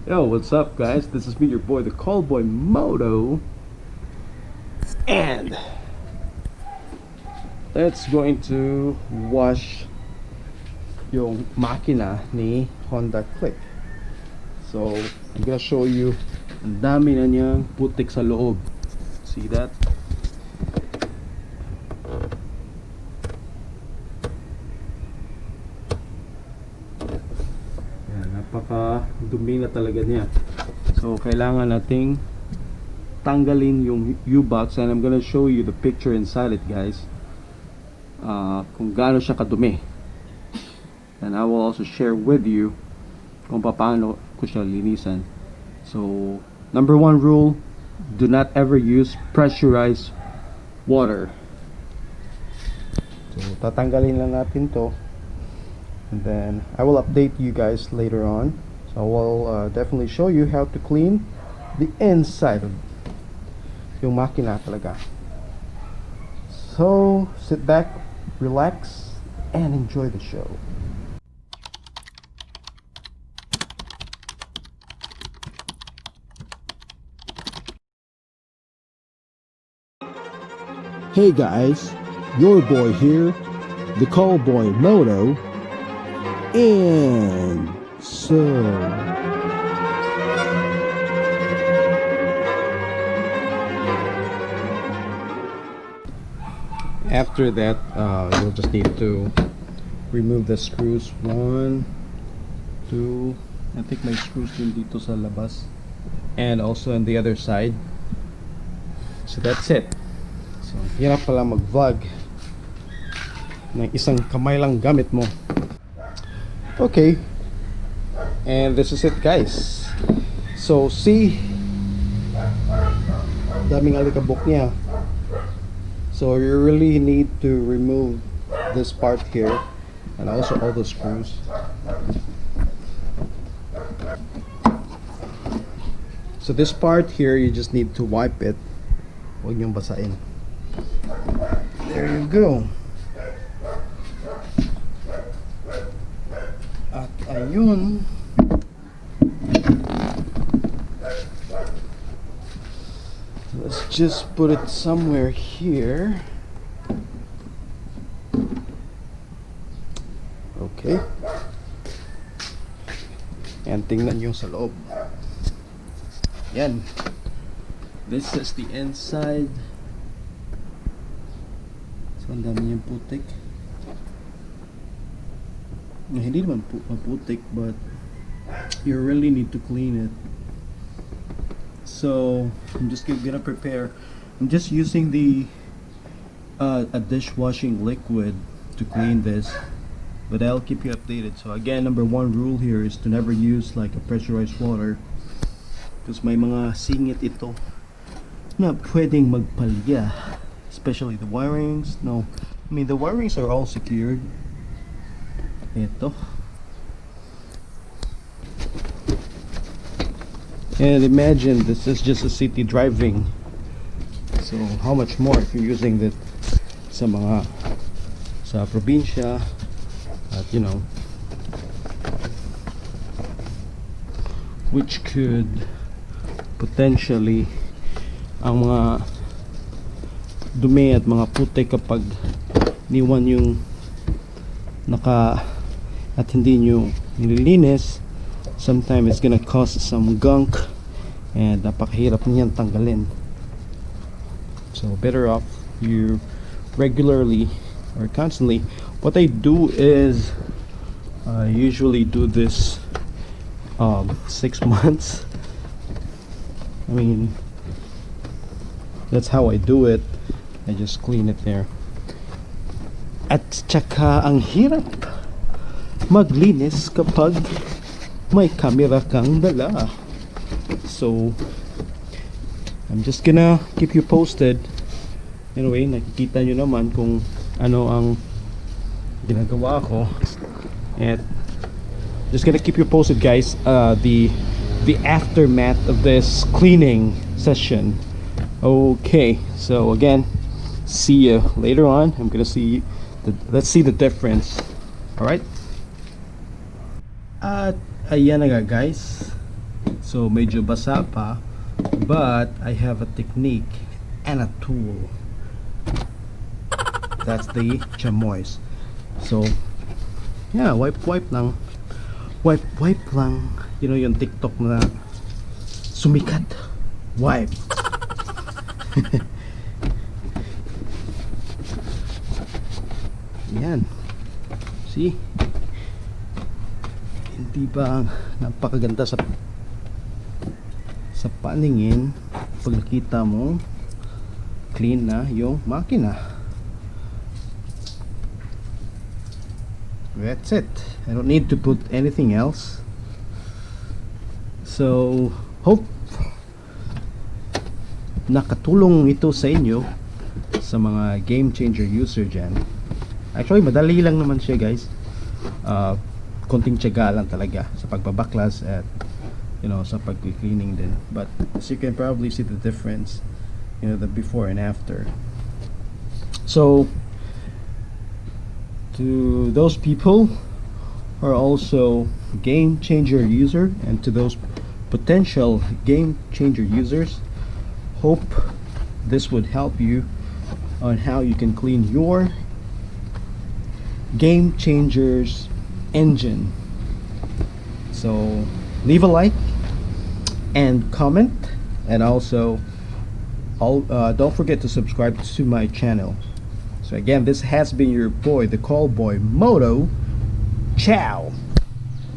Yo, what's up guys? This is me, your boy, the Callboy Moto. And let's going to wash yung makina ni Honda Click. So, I'm gonna show you ang dami na niyang putik sa loob. See that? Napaka dumi na talaga niya. So kailangan nating tanggalin yung U-box, and I'm gonna show you the picture inside it guys, kung gaano siya kadumi, and I will also share with you kung paano ko siya linisan. So number one rule, do not ever use pressurized water. So tatanggalin lang natin to, and then I will update you guys later on. So I will definitely show you how to clean the inside of yung makina talaga. So sit back, relax, and enjoy the show. Hey guys, your boy here, the Callboy Moto. And so after that, you'll just need to remove the screws. 1, 2, I think may screws din dito sa labas, and also on the other side. So that's it. So hirap pala mag-vlog ng isang kamay lang gamit mo. Okay, and this is it guys. So see, daming alikabok niya. So you really need to remove this part here, and also all the screws. So this part here, you just need to wipe it. Huwag niyong basain. There you go. At ayun, let's just put it somewhere here. Okay. And tingnan nyo sa loob. Yan. This is the inside. So ang dami niyang putik. Hindi naman maputik, but you really need to clean it. So I'm just gonna prepare. I'm just using the a dishwashing liquid to clean this, but I'll keep you updated. So again, number one rule here is to never use like a pressurized water, because may mga singit ito na pwedeng magpalya, especially the wirings. No, I mean the wirings are all secured. Ito. And imagine this is just a city driving. So how much more if you're using that sa mga sa probinsya, at you know, which could potentially ang mga dumi at mga putik kapag niwan yung at hindi nyo nililinis, sometimes it's gonna cause some gunk, and napakahirap niyan tanggalin. So better off you regularly or constantly. What I do is I usually do this 6 months. I mean, that's how I do it. I just clean it there. At tsaka ang hirap maglinis kapag may camera kang dala. So I'm just gonna keep you posted. Anyway, nakikita nyo naman kung ano ang ginagawa ko, and just gonna keep you posted guys, the aftermath of this cleaning session. Okay, so again, see you later on. I'm gonna see let's see the difference. All right. At ayan na nga guys, So medyo basa pa, but I have a technique and a tool. That's the chamois. So yeah, wipe lang. Wipe lang. You know yung TikTok na sumikat. Wipe. Yan. See? Hindi ba napakaganda sa paningin pag nakita mo clean na yung makina. That's it. I don't need to put anything else. So hope nakatulong ito sa inyo, sa mga game changer user dyan. Actually madali lang naman siya, guys. Konting tiyaga lang talaga sa pagbabaklas at sa pag-cleaning din. But as you can probably see the difference, the before and after. So to those people who are also game changer user, and to those potential game changer users, hope this would help you on how you can clean your game changers engine. So leave a like and comment, and also don't forget to subscribe to my channel. So again, this has been your boy, the call boy Moto. Ciao.